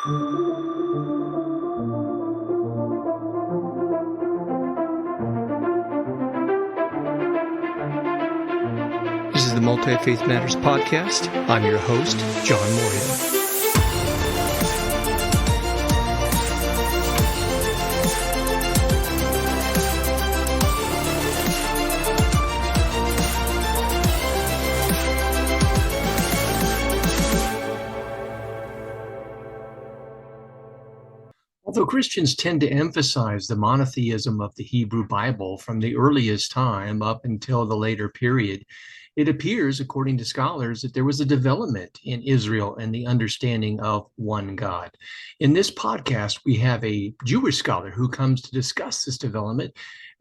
This is the Multifaith Matters podcast. I'm your host, John Moorhead. Although Christians tend to emphasize the monotheism of the Hebrew Bible from the earliest time up until the later period, it appears, according to scholars, that there was a development in Israel and the understanding of one God. In this podcast, we have a Jewish scholar who comes to discuss this development,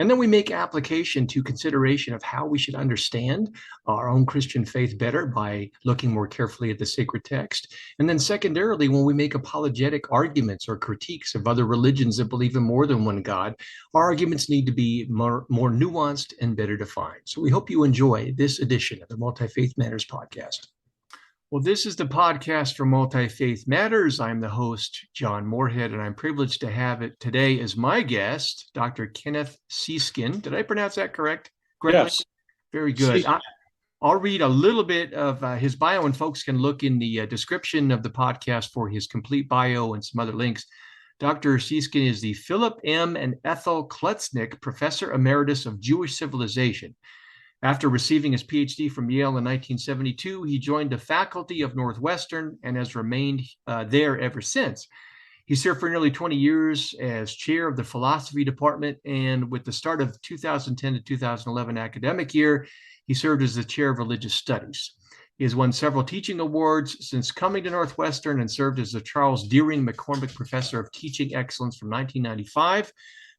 and then we make application to consideration of how we should understand our own Christian faith better by looking more carefully at the sacred text. And then secondarily, when we make apologetic arguments or critiques of other religions that believe in more than one God, our arguments need to be more nuanced and better defined. So we hope you enjoy this edition of the Multifaith Matters podcast. Well, this is the podcast for Multifaith Matters. I'm the host, John Moorhead, and I'm privileged to have it today as my guest, Dr. Kenneth Seeskin. Did I pronounce that correct? Yes. Very good. I'll read a little bit of his bio, and folks can look in the description of the podcast for his complete bio and some other links. Dr. Seeskin is the Philip M. and Ethel Klutznick Professor Emeritus of Jewish Civilization. After receiving his PhD from Yale in 1972, he joined the faculty of Northwestern and has remained there ever since. He served for nearly 20 years as chair of the philosophy department, and with the start of 2010 to 2011 academic year, he served as the chair of religious studies. He has won several teaching awards since coming to Northwestern and served as the Charles Deering McCormick Professor of Teaching Excellence from 1995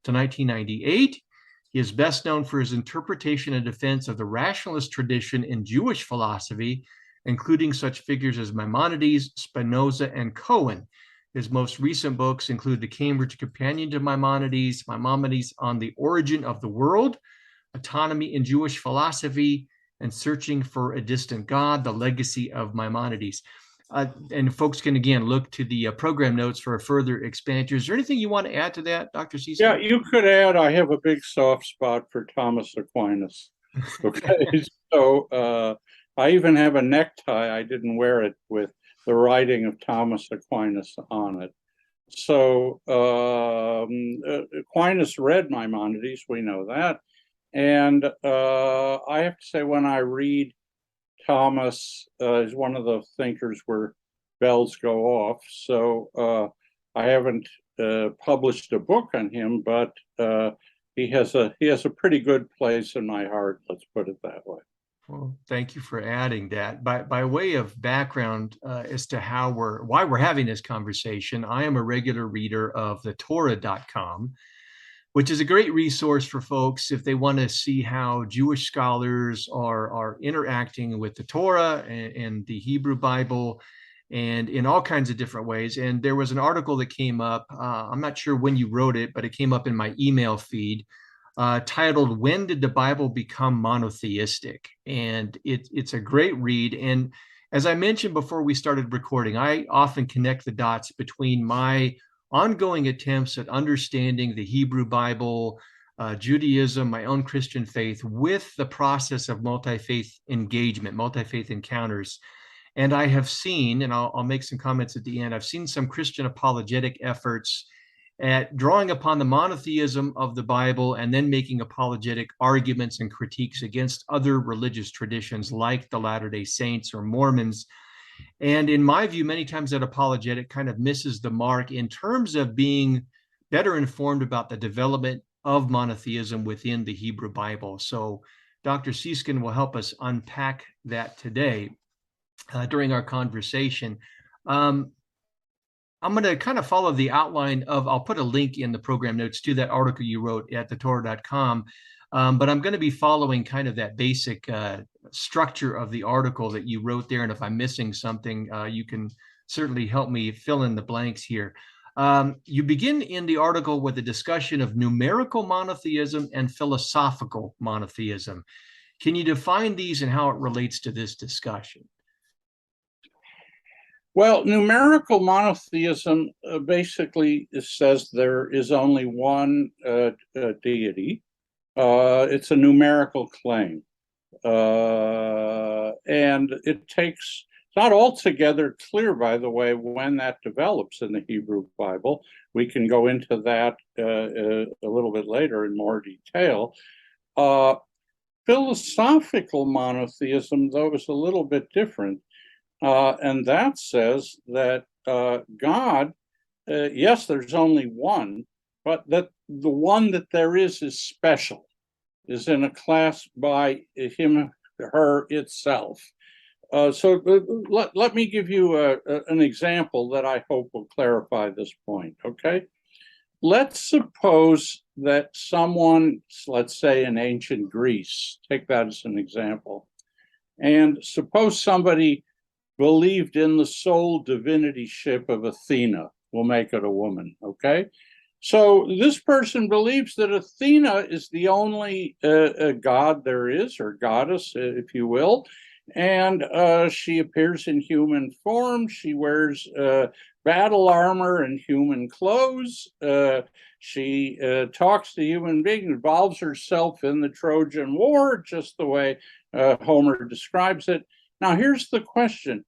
to 1998. He is best known for his interpretation and defense of the rationalist tradition in Jewish philosophy, including such figures as Maimonides, Spinoza, and Cohen. His most recent books include The Cambridge Companion to Maimonides, Maimonides on the Origin of the World, Autonomy in Jewish Philosophy, and Searching for a Distant God, The Legacy of Maimonides. And folks can, again, look to the program notes for a further expansion. Is there anything you want to add to that, Dr. Seeskin? Yeah, you could add, I have a big soft spot for Thomas Aquinas. Okay, so I even have a necktie. I didn't wear it with the writing of Thomas Aquinas on it. So Aquinas read Maimonides, we know that. And I have to say, when I read Thomas is one of the thinkers where bells go off. So I haven't published a book on him, but he has a pretty good place in my heart. Let's put it that way. Well, thank you for adding that. By way of background as to why we're having this conversation, I am a regular reader of the Torah.com, which is a great resource for folks if they want to see how Jewish scholars are interacting with the Torah and the Hebrew Bible, and in all kinds of different ways. And there was an article that came up, I'm not sure when you wrote it, but it came up in my email feed, titled, "When Did the Bible Become Monotheistic?" And it's a great read. And as I mentioned before we started recording, I often connect the dots between my ongoing attempts at understanding the Hebrew Bible, Judaism, my own Christian faith, with the process of multi-faith engagement, multi-faith encounters. And I have seen, and I'll make some comments at the end, I've seen some Christian apologetic efforts at drawing upon the monotheism of the Bible and then making apologetic arguments and critiques against other religious traditions like the Latter-day Saints or Mormons. And in my view, many times that apologetic kind of misses the mark in terms of being better informed about the development of monotheism within the Hebrew Bible. So Dr. Seeskin will help us unpack that today during our conversation. I'm going to kind of follow the outline of, I'll put a link in the program notes to that article you wrote at thetorah.com. But I'm going to be following kind of that basic structure of the article that you wrote there. And if I'm missing something, you can certainly help me fill in the blanks here. You begin in the article with a discussion of numerical monotheism and philosophical monotheism. Can you define these and how it relates to this discussion? Well, numerical monotheism basically says there is only one deity. It's a numerical claim. And it's not altogether clear, by the way, when that develops in the Hebrew Bible. We can go into that a little bit later in more detail. Philosophical monotheism, though, is a little bit different. And that says that God, yes, there's only one, but that the one that there is special, is in a class by him, her itself. So let me give you an example that I hope will clarify this point, okay? Let's suppose that someone, let's say in ancient Greece, take that as an example, and suppose somebody believed in the sole divinity-ship of Athena. We'll make it a woman, okay? So this person believes that Athena is the only god there is, or goddess, if you will, and she appears in human form. She wears battle armor and human clothes. She talks to human beings, involves herself in the Trojan War, just the way Homer describes it. Now, here's the question.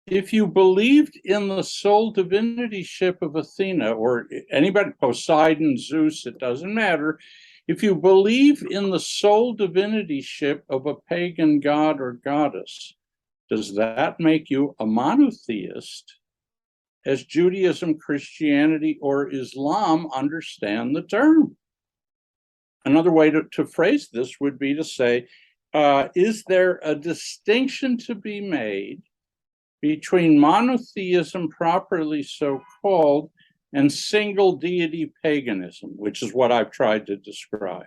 If you believed in the sole divinity-ship of Athena, or anybody, Poseidon, Zeus, it doesn't matter. If you believe in the sole divinity-ship of a pagan god or goddess, does that make you a monotheist, as Judaism, Christianity, or Islam understand the term? Another way to phrase this would be to say, is there a distinction to be made between monotheism, properly so called, and single deity paganism, which is what I've tried to describe?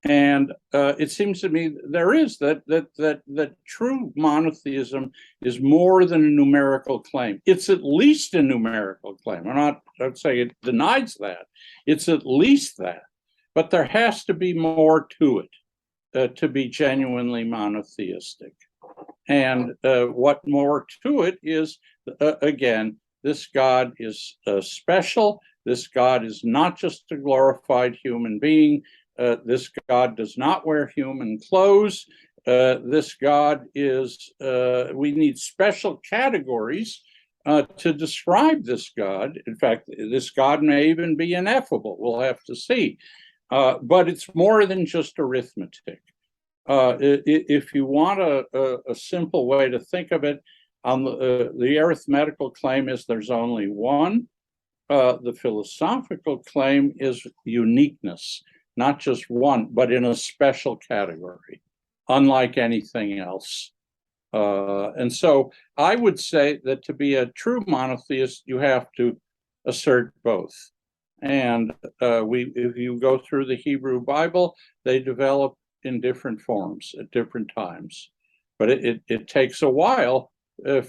And it seems to me there is that true monotheism is more than a numerical claim. It's at least a numerical claim. I'd say it denies that. It's at least that. But there has to be more to it to be genuinely monotheistic. And what more to it is, again, this God is special. This God is not just a glorified human being. This God does not wear human clothes. This God is, we need special categories to describe this God. In fact, this God may even be ineffable. We'll have to see. But it's more than just arithmetic. If you want a simple way to think of it, on the arithmetical claim is there's only one. The philosophical claim is uniqueness, not just one, but in a special category, unlike anything else. And so I would say that to be a true monotheist, you have to assert both. And if you go through the Hebrew Bible, they develop in different forms at different times. But it takes a while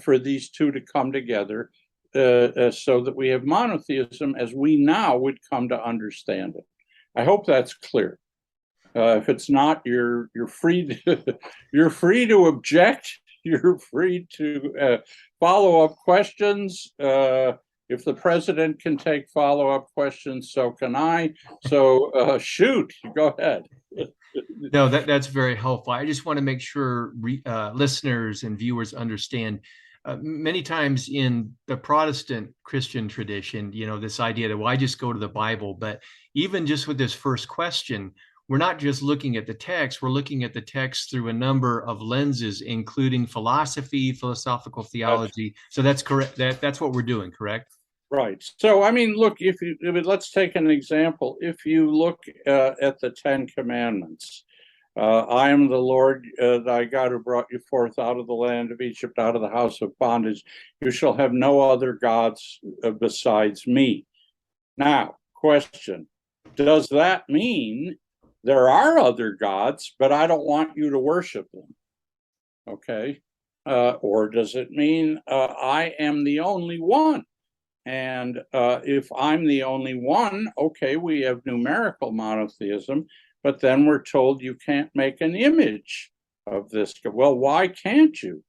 for these two to come together so that we have monotheism as we now would come to understand it. I hope that's clear. If it's not, you're free to, you're free to object. You're free to follow up questions. If the president can take follow up questions, so can I. So shoot, go ahead. No, that's very helpful. I just want to make sure listeners and viewers understand. Many times in the Protestant Christian tradition, this idea that, well, I just go to the Bible. But even just with this first question, we're not just looking at the text, we're looking at the text through a number of lenses, including philosophy, philosophical theology. So that's correct. That's what we're doing, correct? Right. So, I mean, look, let's take an example. If you look at the Ten Commandments, I am the Lord thy God who brought you forth out of the land of Egypt, out of the house of bondage. You shall have no other gods besides me. Now, question, does that mean there are other gods, but I don't want you to worship them? Okay. Or does it mean I am the only one? And if I'm the only one, okay, we have numerical monotheism, but then we're told you can't make an image of this. Well, why can't you?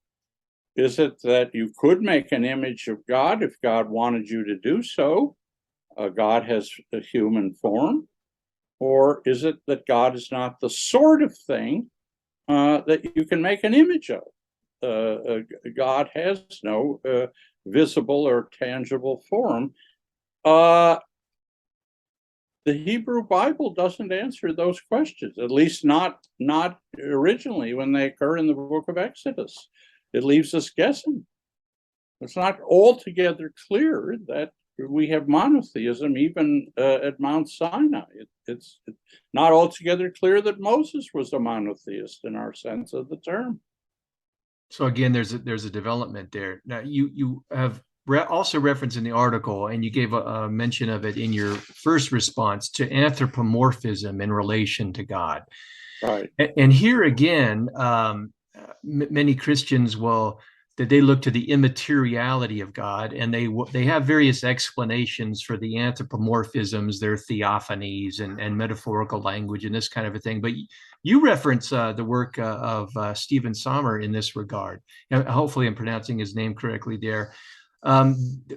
Is it that you could make an image of God if God wanted you to do so? God has a human form. Or is it that God is not the sort of thing that you can make an image of? God has no visible or tangible form. The Hebrew Bible doesn't answer those questions, at least not originally when they occur in the book of Exodus. It leaves us guessing. It's not altogether clear that we have monotheism even at Mount Sinai. It's not altogether clear that Moses was a monotheist in our sense of the term. So again, there's a development there. Now you have also referenced in the article, and you gave a mention of it in your first response, to anthropomorphism in relation to God. Right. And here again, many Christians that they look to the immateriality of God, and they have various explanations for the anthropomorphisms, their theophanies and metaphorical language and this kind of a thing. But you reference the work of Stephen Sommer in this regard. And hopefully I'm pronouncing his name correctly there.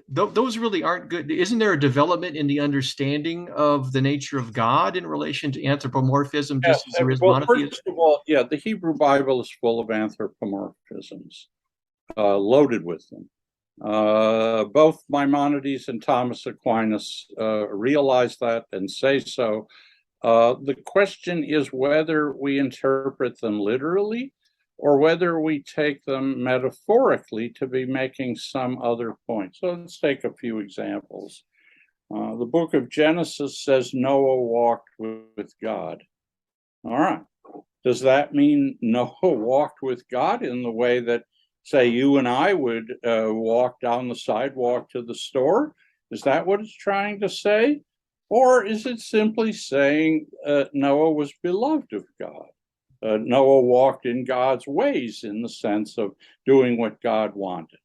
Those really aren't good. Isn't there a development in the understanding of the nature of God in relation to anthropomorphism, just as there is monotheism? First of all, the Hebrew Bible is full of anthropomorphisms. Loaded with them. Both Maimonides and Thomas Aquinas realize that and say so. The question is whether we interpret them literally or whether we take them metaphorically to be making some other point. So let's take a few examples. The book of Genesis says Noah walked with God. All right. Does that mean Noah walked with God in the way that, say, you and I would walk down the sidewalk to the store? Is that what it's trying to say? Or is it simply saying Noah was beloved of God? Noah walked in God's ways in the sense of doing what God wanted.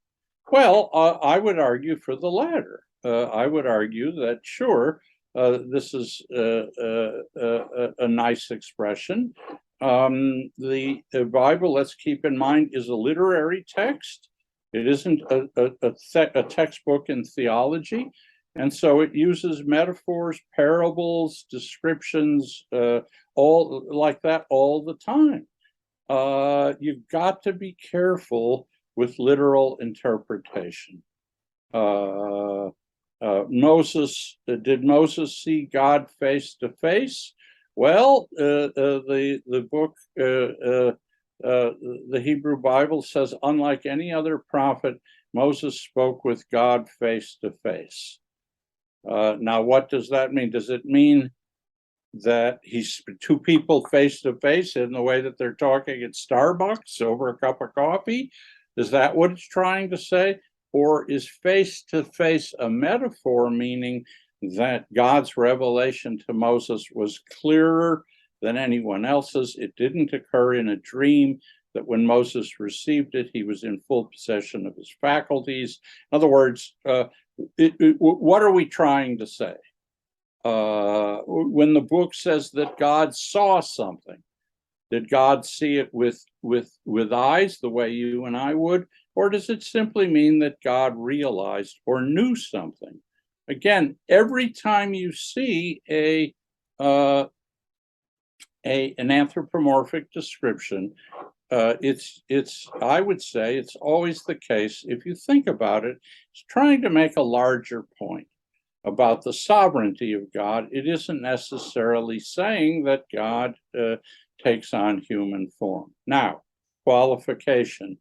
Well, I would argue for the latter. I would argue that, sure, this is a nice expression. The Bible, let's keep in mind, is a literary text. It isn't a textbook in theology. And so it uses metaphors, parables, descriptions, all like that all the time. You've got to be careful with literal interpretation. Did Moses see God face to face? Well, the book, the Hebrew Bible says, unlike any other prophet, Moses spoke with God face to face. Now, what does that mean? Does it mean that he's two people face to face in the way that they're talking at Starbucks over a cup of coffee? Is that what it's trying to say? Or is face to face a metaphor, meaning that God's revelation to Moses was clearer than anyone else's? It didn't occur in a dream, that when Moses received it, he was in full possession of his faculties. In other words, what are we trying to say? When the book says that God saw something, did God see it with eyes the way you and I would? Or does it simply mean that God realized or knew something? Again, every time you see an anthropomorphic description, I would say it's always the case, if you think about it, it's trying to make a larger point about the sovereignty of God. It isn't necessarily saying that God takes on human form. Now, qualification.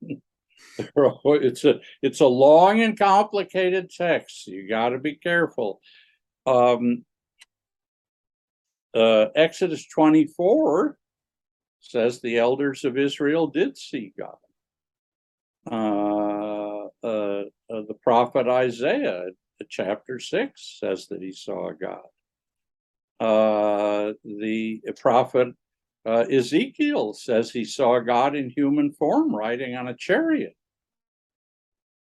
It's a long and complicated text. You got to be careful. Exodus 24 says the elders of Israel did see God. The prophet Isaiah, chapter 6, says that he saw God. The prophet Ezekiel says he saw God in human form riding on a chariot.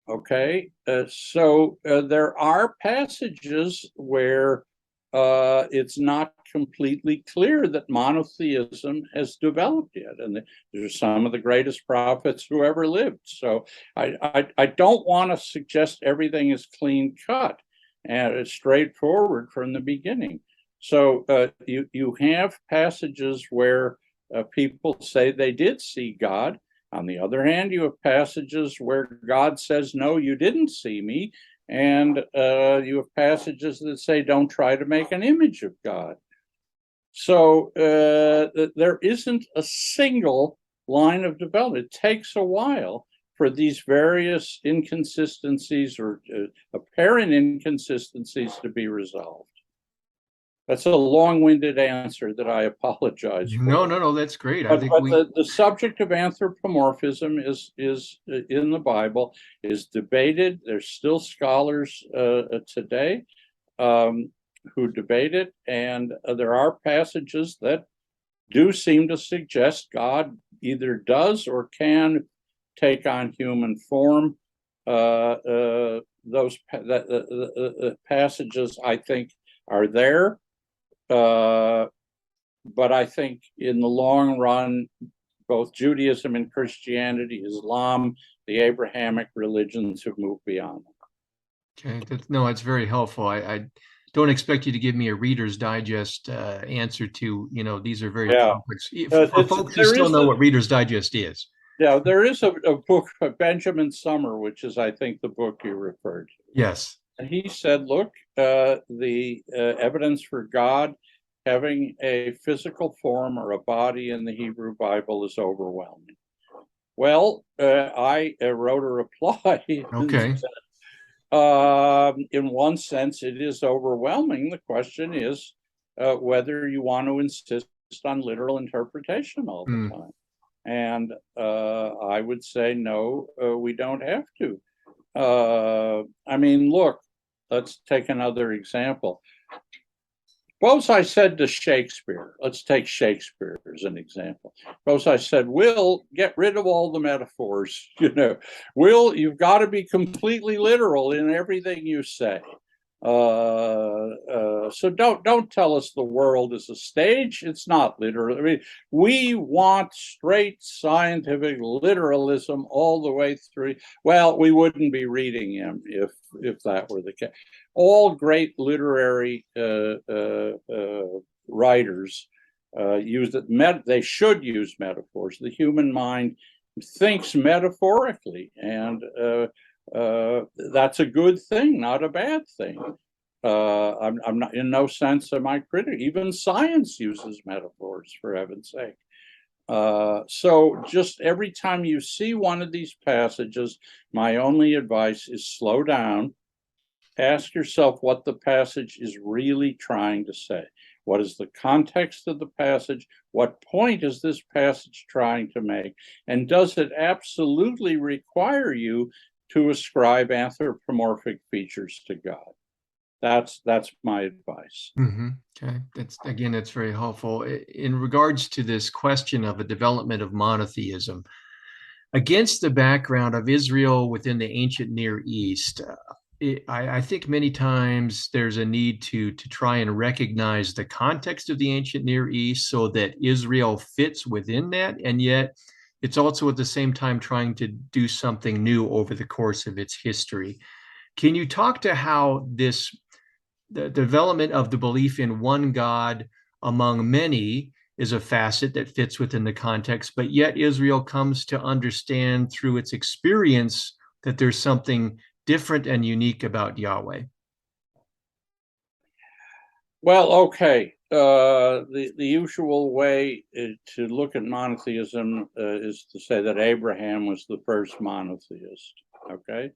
Okay, so there are passages where it's not completely clear that monotheism has developed yet. And there's some of the greatest prophets who ever lived. So I don't want to suggest everything is clean cut and it's straightforward from the beginning. So you have passages where people say they did see God. On the other hand, you have passages where God says, no, you didn't see me. And you have passages that say, don't try to make an image of God. So there isn't a single line of development. It takes a while for these various inconsistencies or apparent inconsistencies to be resolved. That's a long-winded answer that I apologize for. No, that's great. But the subject of anthropomorphism is in the Bible, is debated. There's still scholars today who debate it, and there are passages that do seem to suggest God either does or can take on human form. Those passages, I think, are there. But I think in the long run, both Judaism and Christianity, Islam, the Abrahamic religions have moved beyond. Okay, that's very helpful. I don't expect you to give me a Reader's Digest answer to, these are very complex. For folks who still know what Reader's Digest is. Yeah, there is a book by Benjamin Summer, which is, I think, the book you referred to. Yes. And he said, look, the evidence for God having a physical form or a body in the Hebrew Bible is overwhelming. Well, I wrote a reply. Okay. In one sense, it is overwhelming. The question is whether you want to insist on literal interpretation all the time. And I would say, no, we don't have to. I mean, look, let's take another example. Suppose I said to Shakespeare, let's take Shakespeare as an example. Suppose I said, Will, get rid of all the metaphors, Will, you've got to be completely literal in everything you say. So don't tell us the world is a stage. It's not literal. I mean, we want straight scientific literalism all the way through. Well, we wouldn't be reading him if that were the case. All great literary writers use it. They should use metaphors. The human mind thinks metaphorically, and that's a good thing, not a bad thing. I'm not, in no sense am I critical. Even science uses metaphors, for heaven's sake. So just every time you see one of these passages, my only advice is slow down. Ask yourself what the passage is really trying to say. What is the context of the passage? What point is this passage trying to make? And does it absolutely require you to ascribe anthropomorphic features to God? That's my advice. Okay, that's very helpful. In regards to this question of a development of monotheism, against the background of Israel within the ancient Near East, I think many times there's a need to try and recognize the context of the ancient Near East so that Israel fits within that, and yet it's also at the same time trying to do something new over the course of its history. Can you talk to how the development of the belief in one God among many is a facet that fits within the context, but yet Israel comes to understand through its experience that there's something different and unique about Yahweh? Well, okay. The usual way to look at monotheism is to say that Abraham was the first monotheist, okay?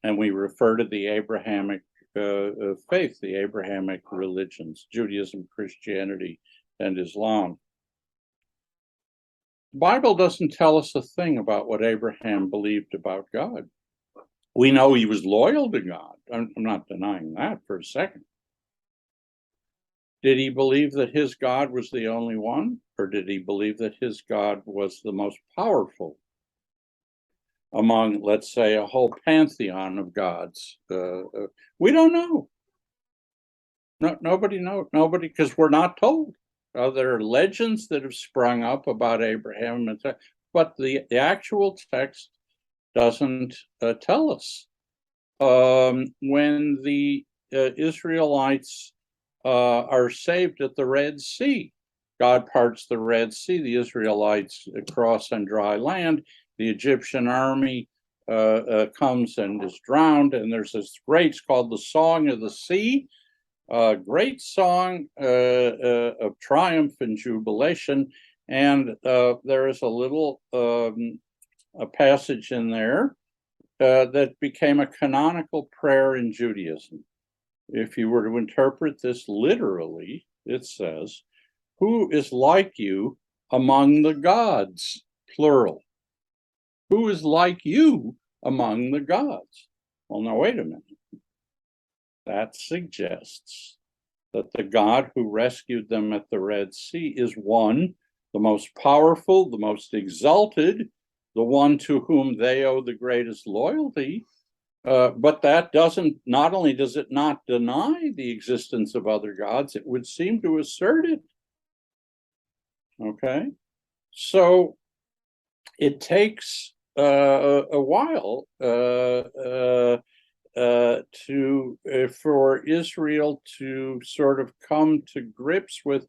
And we refer to the Abrahamic faith, the Abrahamic religions, Judaism, Christianity, and Islam. The Bible doesn't tell us a thing about what Abraham believed about God. We know he was loyal to God. I'm not denying that for a second. Did he believe that his God was the only one? Or did he believe that his God was the most powerful among, let's say, a whole pantheon of gods? We don't know. No, nobody knows. Nobody, because we're not told. There are legends that have sprung up about Abraham, but the actual text doesn't tell us. When the Israelites are saved at the Red Sea, God parts the Red Sea, the Israelites cross on dry land, the Egyptian army comes and is drowned, and there's this great, it's called the Song of the Sea, a great song of triumph and jubilation. And there is a little a passage in there that became a canonical prayer in Judaism. If you were to interpret this literally, it says, "Who is like you among the gods?" Plural. Who is like you among the gods? Well, now, wait a minute. That suggests that the God who rescued them at the Red Sea is one, the most powerful, the most exalted, the one to whom they owe the greatest loyalty. But that doesn't, not only does it not deny the existence of other gods, it would seem to assert it. Okay? So it takes a while for Israel to sort of come to grips with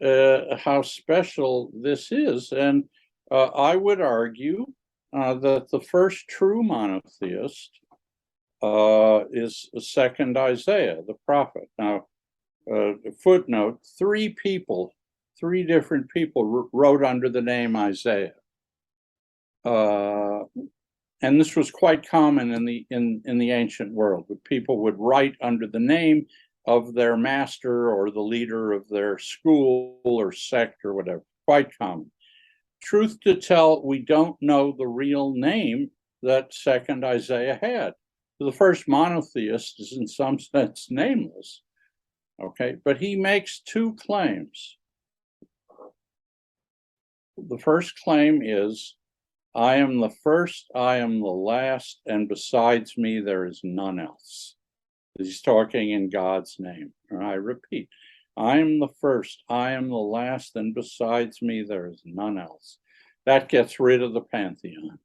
how special this is. And I would argue that the first true monotheist is the second Isaiah, the prophet. Now, footnote, three different people wrote under the name Isaiah. And this was quite common in the ancient world. People would write under the name of their master or the leader of their school or sect or whatever. Quite common. Truth to tell, we don't know the real name that second Isaiah had. The first monotheist is in some sense nameless. Okay, but he makes two claims. The first claim is, I am the first, I am the last, and besides me there is none else. He's talking in God's name. And I repeat, I am the first, I am the last, and besides me there is none else. That gets rid of the pantheon.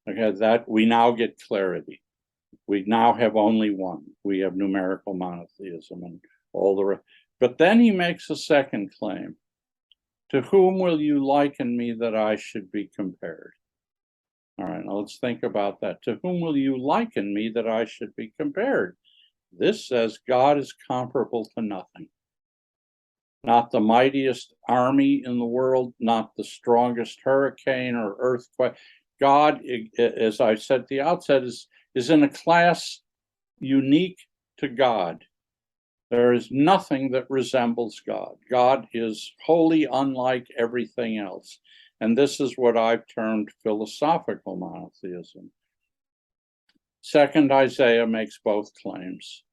Okay, that we now get clarity. We now have only one. We have numerical monotheism and all the rest. But then he makes a second claim. To whom will you liken me that I should be compared? All right, now let's think about that. To whom will you liken me that I should be compared? This says God is comparable to nothing. Not the mightiest army in the world, not the strongest hurricane or earthquake. God, as I said at the outset, is in a class unique to God. There is nothing that resembles God. God is wholly unlike everything else. And this is what I've termed philosophical monotheism. Second Isaiah makes both claims.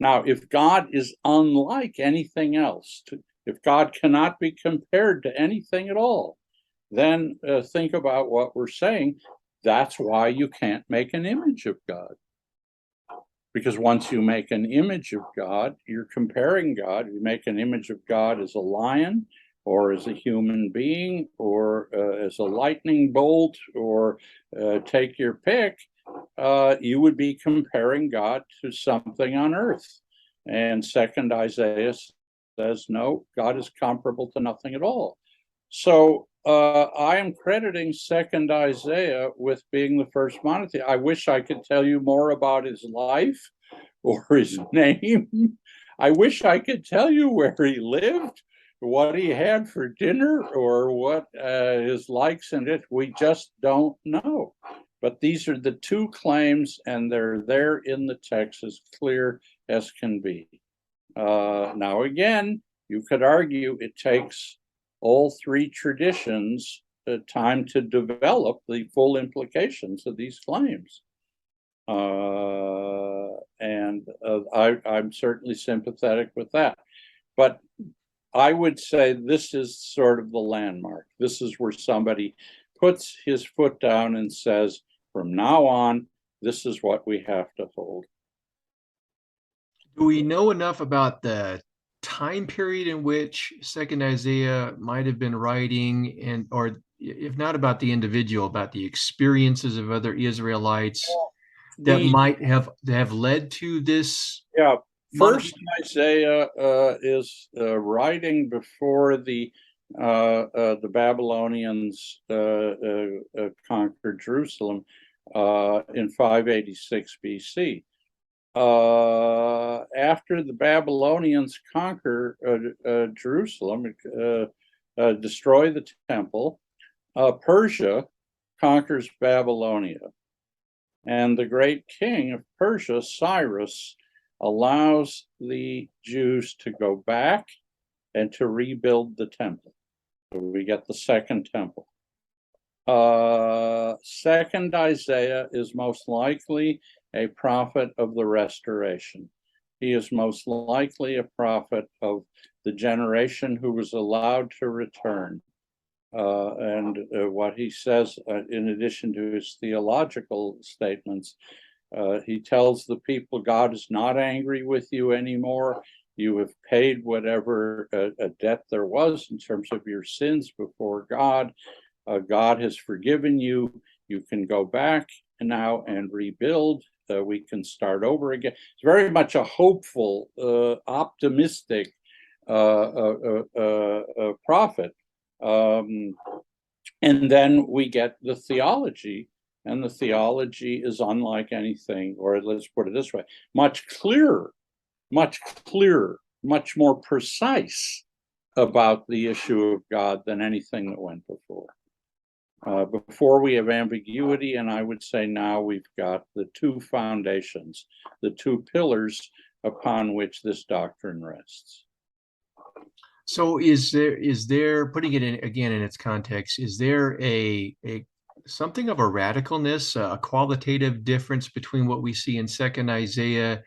Now, if God is unlike anything else, if God cannot be compared to anything at all, then think about what we're saying. That's why you can't make an image of God. Because once you make an image of God, you're comparing God. You make an image of God as a lion, or as a human being, or as a lightning bolt, or take your pick, you would be comparing God to something on earth. And second Isaiah says, no, God is comparable to nothing at all. So I am crediting second Isaiah with being the first monotheist. I wish I could tell you more about his life or his name. I wish I could tell you where he lived, what he had for dinner, or what his likes and it. We just don't know. But these are the two claims, and they're there in the text as clear as can be. Now, again, you could argue it takes all three traditions time to develop the full implications of these claims. And I'm certainly sympathetic with that. But I would say this is sort of the landmark. This is where somebody puts his foot down and says, from now on, this is what we have to hold. Do we know enough about the time period in which Second Isaiah might have been writing, and or if not about the individual, about the experiences of other Israelites that The might have led to this Yeah, first monotheism? Isaiah is writing before the Babylonians conquered Jerusalem in 586 BC. After the Babylonians conquer Jerusalem, destroy the temple, Persia conquers Babylonia. And the great king of Persia, Cyrus, allows the Jews to go back and to rebuild the temple. So we get the second temple. Second Isaiah is most likely a prophet of the restoration. He is most likely a prophet of the generation who was allowed to return. And what he says, in addition to his theological statements, he tells the people, God is not angry with you anymore. You have paid whatever a debt there was in terms of your sins before God. God has forgiven you. You can go back now and rebuild. We can start over again. It's very much a hopeful, optimistic prophet. And then we get the theology, and the theology is unlike anything, or let's put it this way, much clearer, much more precise about the issue of God than anything that went before. Before we have ambiguity, and I would say now we've got the two foundations, the two pillars upon which this doctrine rests. So is there putting it in again in its context, is there a something of a radicalness, a qualitative difference between what we see in Second Isaiah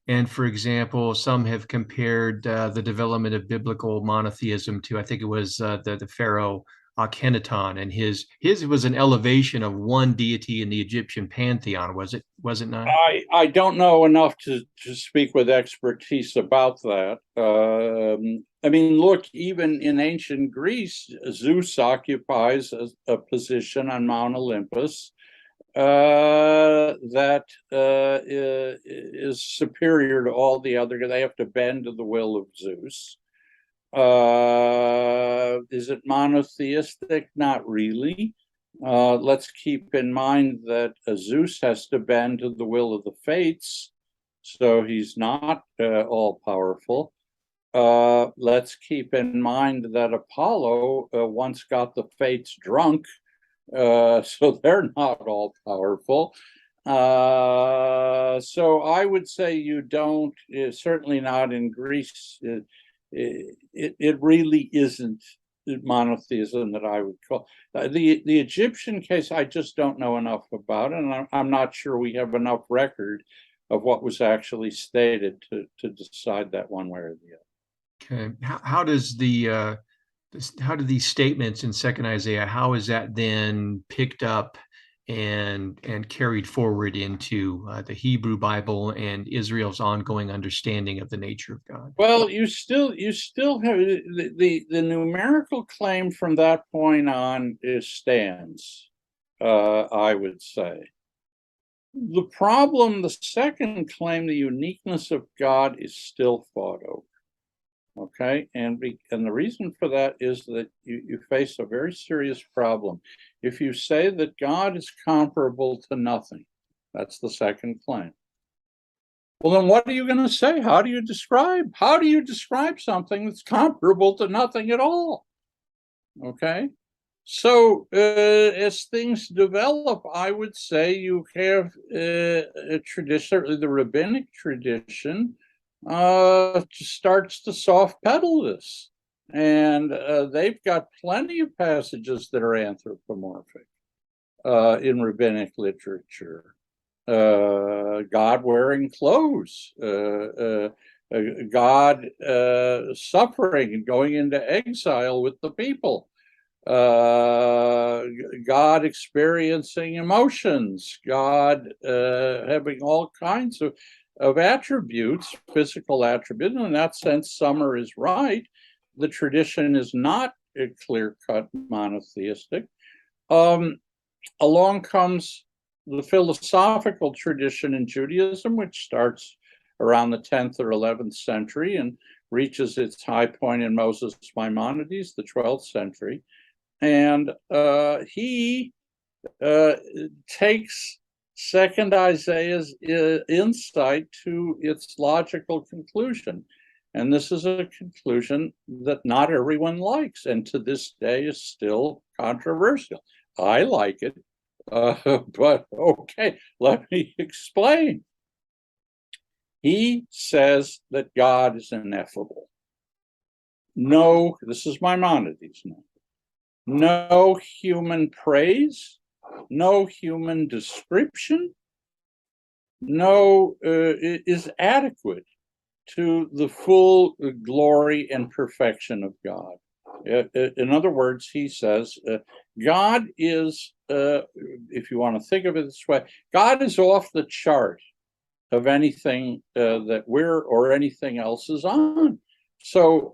and, for example, some have compared the development of biblical monotheism to, I think it was the pharaoh Akhenaton, and his was an elevation of one deity in the Egyptian pantheon. Was it not? I don't know enough to speak with expertise about that. I mean, look, even in ancient Greece, Zeus occupies a position on Mount Olympus that is superior to all the other. They have to bend to the will of Zeus. Is it monotheistic? Not really. Let's keep in mind that Zeus has to bend to the will of the fates, so he's not all powerful. Let's keep in mind that Apollo once got the fates drunk, so they're not all powerful. So I would say you don't, certainly not in Greece. It really isn't monotheism that I would call. The Egyptian case, I just don't know enough about, and I'm not sure we have enough record of what was actually stated to decide that one way or the other. Okay. How does how do these statements in Second Isaiah, how is that then picked up and carried forward into the Hebrew Bible and Israel's ongoing understanding of the nature of God? Well, you still have the numerical claim from that point on stands, I would say. The problem, the second claim, the uniqueness of God, is still fought over. Okay, and the reason for that is that you face a very serious problem. If you say that God is comparable to nothing, that's the second claim. Well, then what are you going to say? How do you describe something that's comparable to nothing at all? Okay, so as things develop, I would say you have a tradition, certainly the rabbinic tradition, starts to soft pedal this, and they've got plenty of passages that are anthropomorphic in rabbinic literature. God wearing clothes, God suffering and going into exile with the people, God experiencing emotions, God having all kinds of of attributes, physical attributes. In that sense, Summer is right. The tradition is not a clear-cut monotheistic. Along comes the philosophical tradition in Judaism, which starts around the 10th or 11th century and reaches its high point in Moses Maimonides, the 12th century. And he takes Second Isaiah's insight to its logical conclusion. And this is a conclusion that not everyone likes, and to this day is still controversial. I like it, but okay, let me explain. He says that God is ineffable. No, this is Maimonides now. No human praise, no human description, is adequate to the full glory and perfection of God. In other words, he says, God is, if you want to think of it this way, God is off the chart of anything that we're or anything else is on. So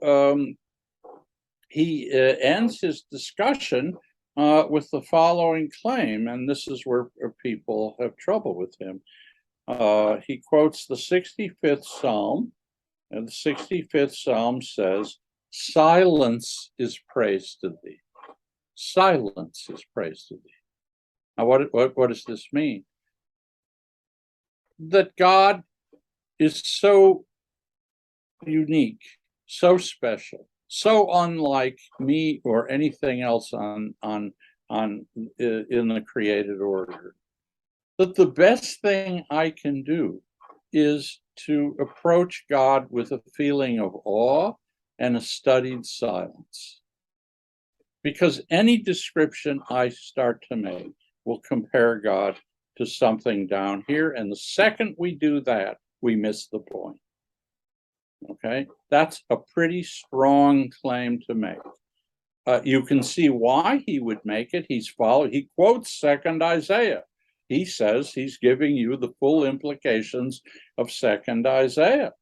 he ends his discussion with the following claim, and this is where people have trouble with him. He quotes the 65th Psalm, and the 65th Psalm says, "Silence is praise to thee." Silence is praise to thee. Now, what does this mean? That God is so unique, so special, so unlike me or anything else in the created order, that the best thing I can do is to approach God with a feeling of awe and a studied silence. Because any description I start to make will compare God to something down here. And the second we do that, we miss the point. Okay, that's a pretty strong claim to make. You can see why he would make it. He quotes Second Isaiah. He says he's giving you the full implications of Second Isaiah.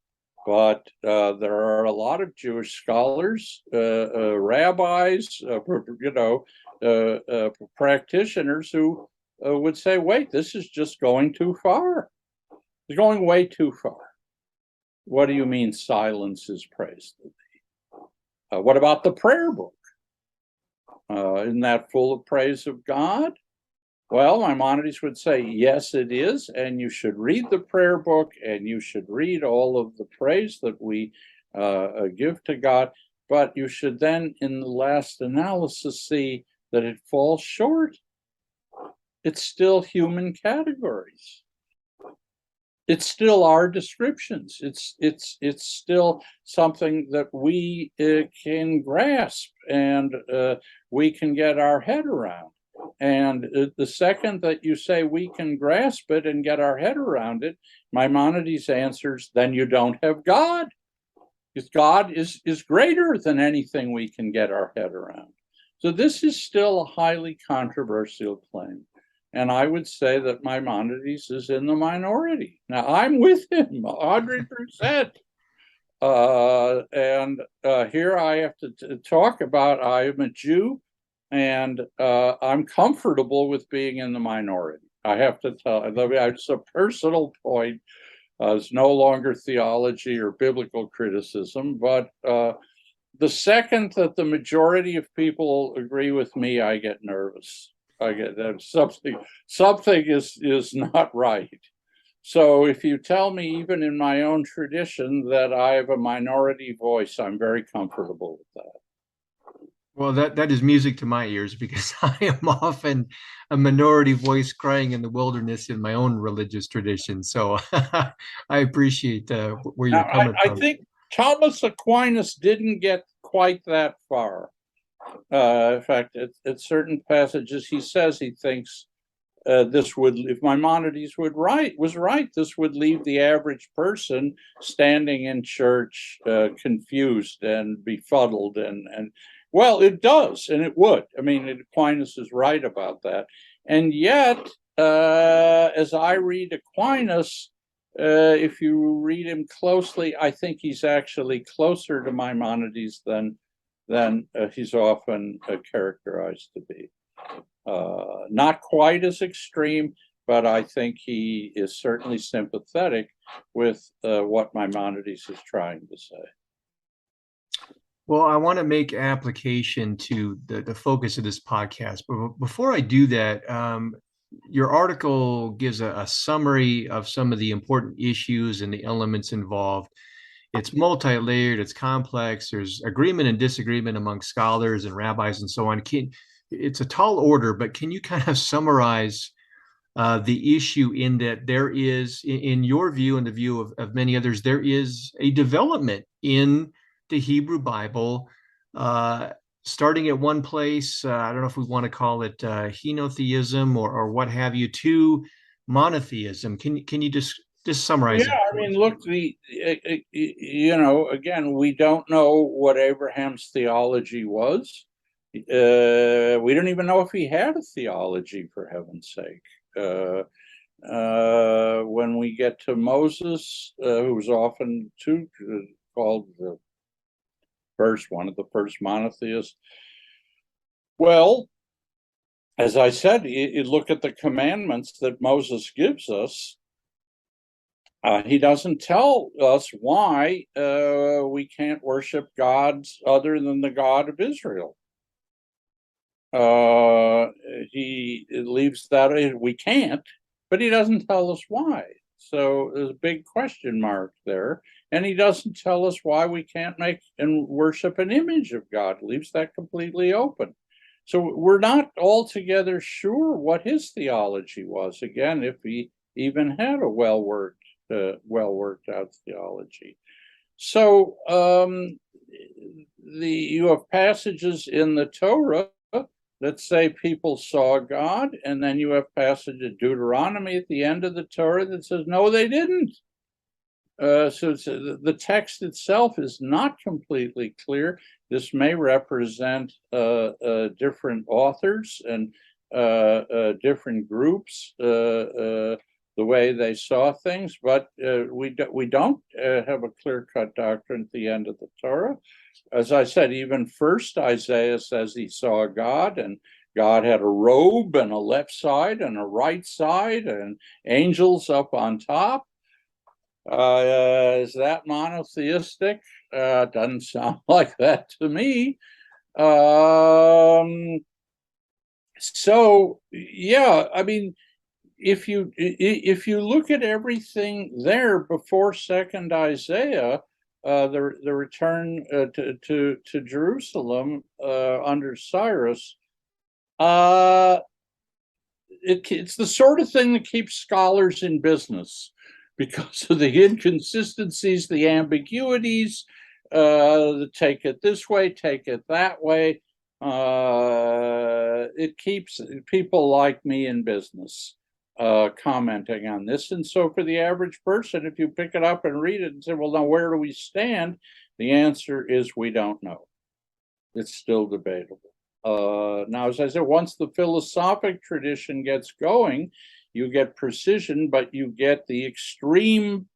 But there are a lot of Jewish scholars, rabbis, practitioners who would say, wait, this is just going too far. It's going way too far. What do you mean silence is praise to thee? What about the prayer book? Isn't that full of praise of God? Well, Maimonides would say, yes, it is, and you should read the prayer book, and you should read all of the praise that we give to God, but you should then, in the last analysis, see that it falls short. It's still human categories. It's still our descriptions. It's still something that we can grasp and we can get our head around. And the second that you say we can grasp it and get our head around it, Maimonides answers, then you don't have God. Because God is greater than anything we can get our head around. So this is still a highly controversial claim. And I would say that Maimonides is in the minority. Now, I'm with him 100%. Here I have to talk about, I am a Jew, and I'm comfortable with being in the minority. I have to tell, it's a personal point. It's no longer theology or biblical criticism, but the second that the majority of people agree with me, I get nervous. I get that something is not right. So if you tell me, even in my own tradition, that I have a minority voice, I'm very comfortable with that. Well, that is music to my ears, because I am often a minority voice crying in the wilderness in my own religious tradition. So I appreciate where you're coming from. I think Thomas Aquinas didn't get quite that far. In fact, at certain passages, he says he thinks this would, if Maimonides was right, this would leave the average person standing in church confused and befuddled, and well, it does, and it would. I mean, Aquinas is right about that. And yet, as I read Aquinas, if you read him closely, I think he's actually closer to Maimonides than he's often characterized to be. Not quite as extreme, but I think he is certainly sympathetic with what Maimonides is trying to say. Well, I want to make application to the focus of this podcast, but before I do that, your article gives a summary of some of the important issues and the elements involved. It's multi-layered, it's complex, there's agreement and disagreement among scholars and rabbis and so on. It's a tall order, but can you kind of summarize the issue in that there is, in your view and the view of many others, there is a development in the Hebrew Bible, starting at one place, I don't know if we want to call it henotheism or what have you, to monotheism. Can you just summarize that? I mean, look, again, we don't know what Abraham's theology was. We don't even know if he had a theology, for heaven's sake. When we get to Moses, who's often called one of the first monotheists, well, as I said, you look at the commandments that Moses gives us. He doesn't tell us why we can't worship gods other than the God of Israel. He leaves that we can't, but he doesn't tell us why. So there's a big question mark there. And he doesn't tell us why we can't make and worship an image of God. Leaves that completely open. So we're not altogether sure what his theology was. Again, if he even had a well worked out theology. So you have passages in the Torah that say people saw God, and then you have passage of Deuteronomy at the end of the Torah that says no, they didn't. So the text itself is not completely clear. This may represent different authors and different groups, the way they saw things, but we don't have a clear-cut doctrine at the end of the Torah. As I said, even first Isaiah says he saw God, and God had a robe and a left side and a right side and angels up on top. Is that monotheistic? Doesn't sound like that to me. So yeah, I mean, if you look at everything there before Second Isaiah, the return to Jerusalem under Cyrus, it's the sort of thing that keeps scholars in business, because of the inconsistencies, the ambiguities, take it this way, take it that way. It keeps people like me in business, commenting on this. And so for the average person, if you pick it up and read it and say, well, now where do we stand? The answer is we don't know. It's still debatable. Now, as I said, once the philosophic tradition gets going, you get precision, but you get the extreme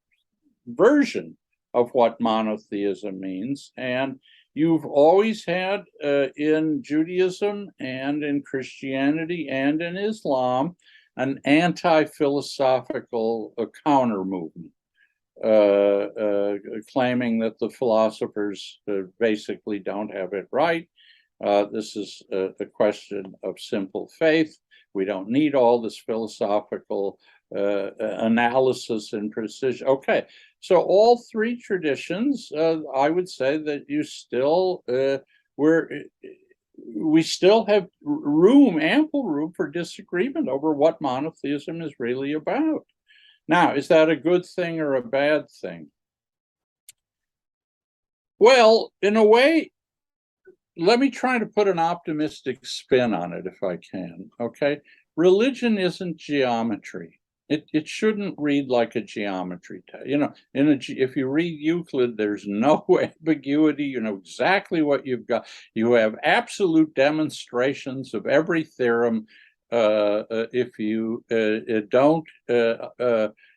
version of what monotheism means. And you've always had in Judaism and in Christianity and in Islam an anti-philosophical counter movement, claiming that the philosophers basically don't have it right. This is a question of simple faith. We don't need all this philosophical analysis and precision. Okay, so all three traditions, I would say that you still we still have ample room for disagreement over what monotheism is really about. Now, is that a good thing or a bad thing? Well, in a way, let me try to put an optimistic spin on it if I can, okay? Religion isn't geometry. It shouldn't read like a geometry test. You know, if you read Euclid, there's no ambiguity. You know exactly what you've got. You have absolute demonstrations of every theorem. if you don't,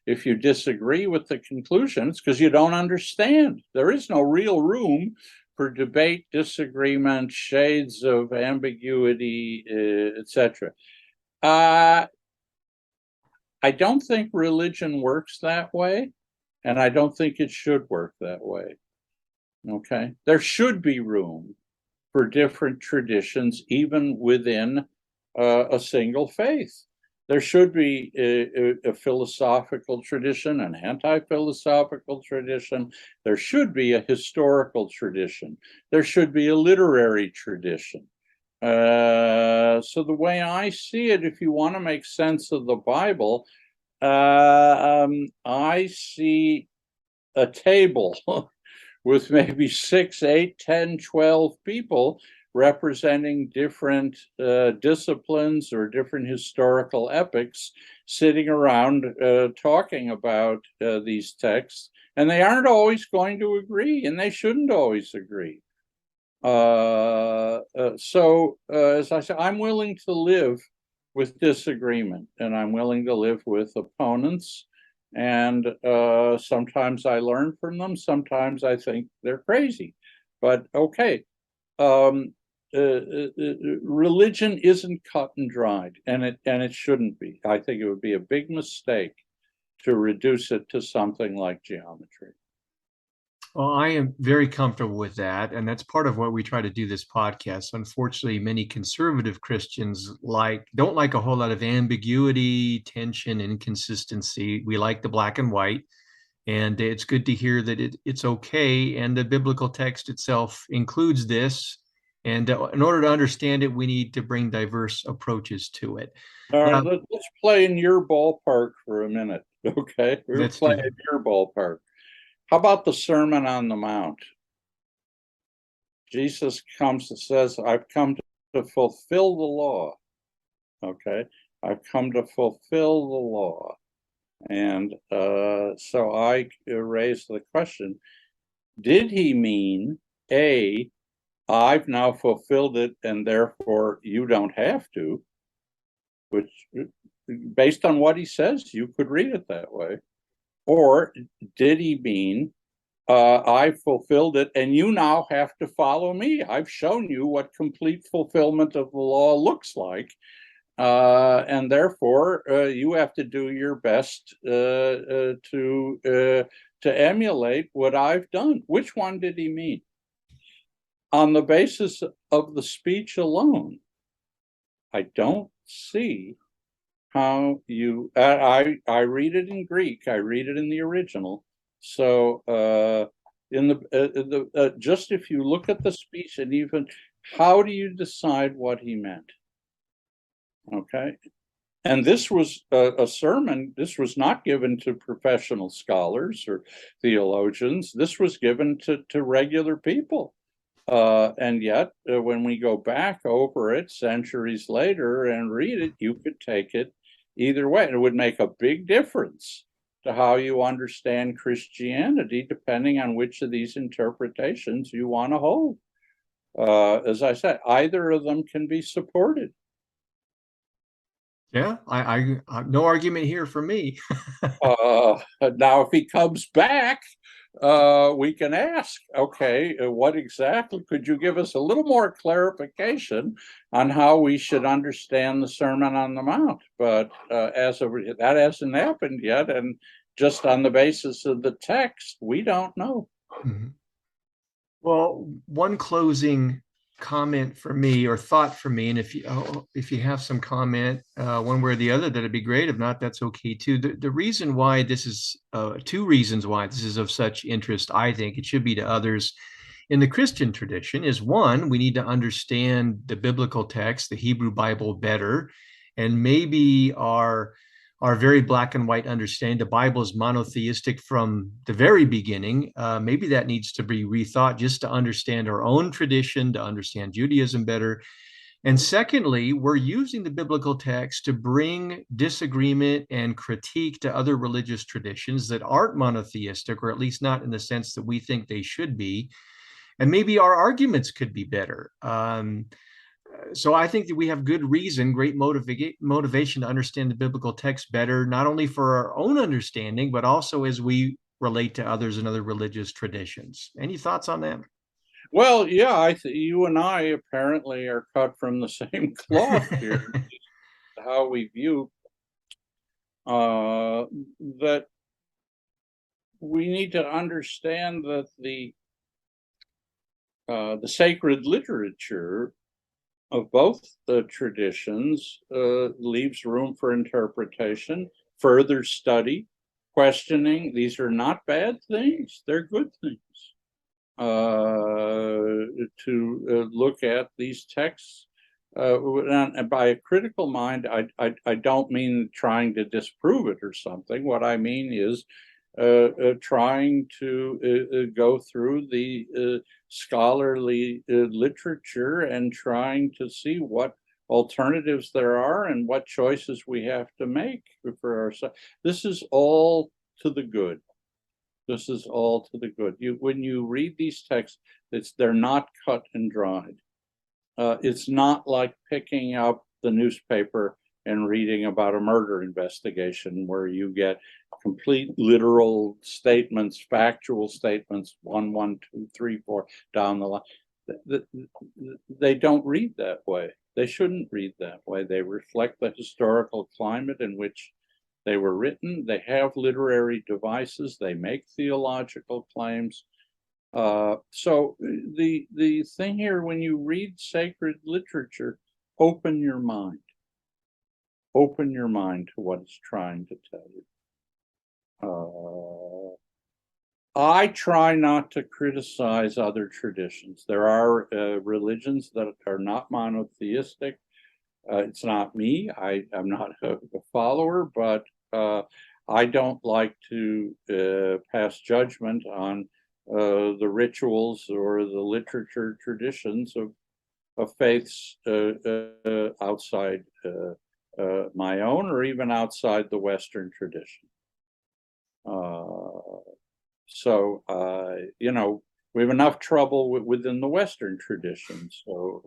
if you disagree with the conclusions, because you don't understand. There is no real room for debate, disagreement, shades of ambiguity, etc. I don't think religion works that way, and I don't think it should work that way. Okay, there should be room for different traditions, even within a single faith. There should be a philosophical tradition, an anti-philosophical tradition. There should be a historical tradition. There should be a literary tradition. So the way I see it, if you want to make sense of the Bible, I see a table with maybe 6, 8, 10, 12 people representing different disciplines or different historical epics sitting around talking about these texts. And they aren't always going to agree, and they shouldn't always agree. So as I said, I'm willing to live with disagreement, and I'm willing to live with opponents. And sometimes I learn from them. Sometimes I think they're crazy. But okay, religion isn't cut and dried, and it shouldn't be. I think it would be a big mistake to reduce it to something like geometry. Well, I am very comfortable with that, and that's part of what we try to do this podcast. Unfortunately, many conservative Christians don't like a whole lot of ambiguity, tension, inconsistency. We like the black and white, and it's good to hear that it's okay, and the biblical text itself includes this. And in order to understand it, we need to bring diverse approaches to it. All right, let's play in your ballpark for a minute, okay? We're playing in your ballpark. How about the Sermon on the Mount? Jesus comes and says, I've come to fulfill the law. Okay, I've come to fulfill the law. And so I raised the question, did he mean, A, I've now fulfilled it and therefore you don't have to, which based on what he says, you could read it that way. Or did he mean, I've fulfilled it and you now have to follow me? I've shown you what complete fulfillment of the law looks like. And therefore, you have to do your best to emulate what I've done. Which one did he mean? On the basis of the speech alone, I don't see how you, I read it in Greek, I read it in the original. So just if you look at the speech and even, how do you decide what he meant? Okay. And this was a sermon, this was not given to professional scholars or theologians, this was given to regular people. And yet, when we go back over it centuries later and read it, you could take it either way. It would make a big difference to how you understand Christianity, depending on which of these interpretations you want to hold. As I said, either of them can be supported. Yeah, I no argument here for me. Now, if he comes back, we can ask, okay, what exactly, could you give us a little more clarification on how we should understand the Sermon on the Mount? But as of that hasn't happened yet, and just on the basis of the text, we don't know. Mm-hmm. Well, one closing comment for me or thought for me, and if you have some comment one way or the other, that'd be great. If not, that's okay too. The reason why this is two reasons why this is of such interest, I think it should be to others in the Christian tradition, is one, we need to understand the biblical text, the Hebrew Bible, better, and maybe our very black and white understanding the Bible is monotheistic from the very beginning. Maybe that needs to be rethought just to understand our own tradition, to understand Judaism better. And secondly, we're using the biblical text to bring disagreement and critique to other religious traditions that aren't monotheistic, or at least not in the sense that we think they should be. And maybe our arguments could be better. So I think that we have good reason, great motivation to understand the biblical text better, not only for our own understanding, but also as we relate to others and other religious traditions. Any thoughts on that? Well, yeah, you and I apparently are cut from the same cloth here. How we view that we need to understand that the sacred literature of both the traditions leaves room for interpretation, further study, questioning. These are not bad things; they're good things. To look at these texts. And by a critical mind, I don't mean trying to disprove it or something. What I mean is trying to go through the scholarly literature and trying to see what alternatives there are and what choices we have to make for ourselves. This is all to the good. This is all to the good. When you read these texts, they're not cut and dried. It's not like picking up the newspaper and reading about a murder investigation where you get complete literal statements, factual statements, 1, 1, 2, 3, 4 down the line. They don't read that way. They shouldn't read that way. They reflect the historical climate in which they were written. They have literary devices. They make theological claims. So the thing here, when you read sacred literature, open your mind. Open your mind to what it's trying to tell you. I try not to criticize other traditions. There are religions that are not monotheistic. It's not me. I'm not a follower, but I don't like to pass judgment on the rituals or the literature traditions of faiths outside my own or even outside the Western tradition. So, we have enough trouble within the Western tradition. So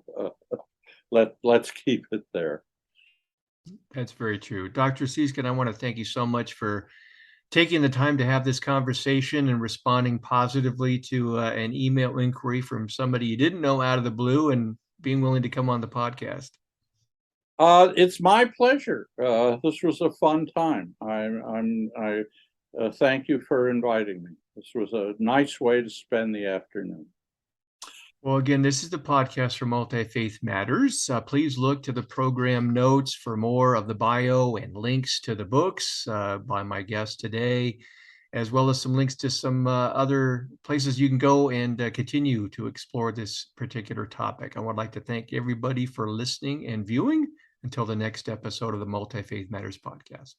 let's keep it there. That's very true. Dr. Seeskin, I want to thank you so much for taking the time to have this conversation and responding positively to an email inquiry from somebody you didn't know out of the blue and being willing to come on the podcast. It's my pleasure. This was a fun time. I thank you for inviting me. This was a nice way to spend the afternoon. Well, again, this is the podcast for Multifaith Matters. Please look to the program notes for more of the bio and links to the books by my guest today, as well as some links to some other places you can go and continue to explore this particular topic. I would like to thank everybody for listening and viewing. Until the next episode of the Multifaith Matters podcast.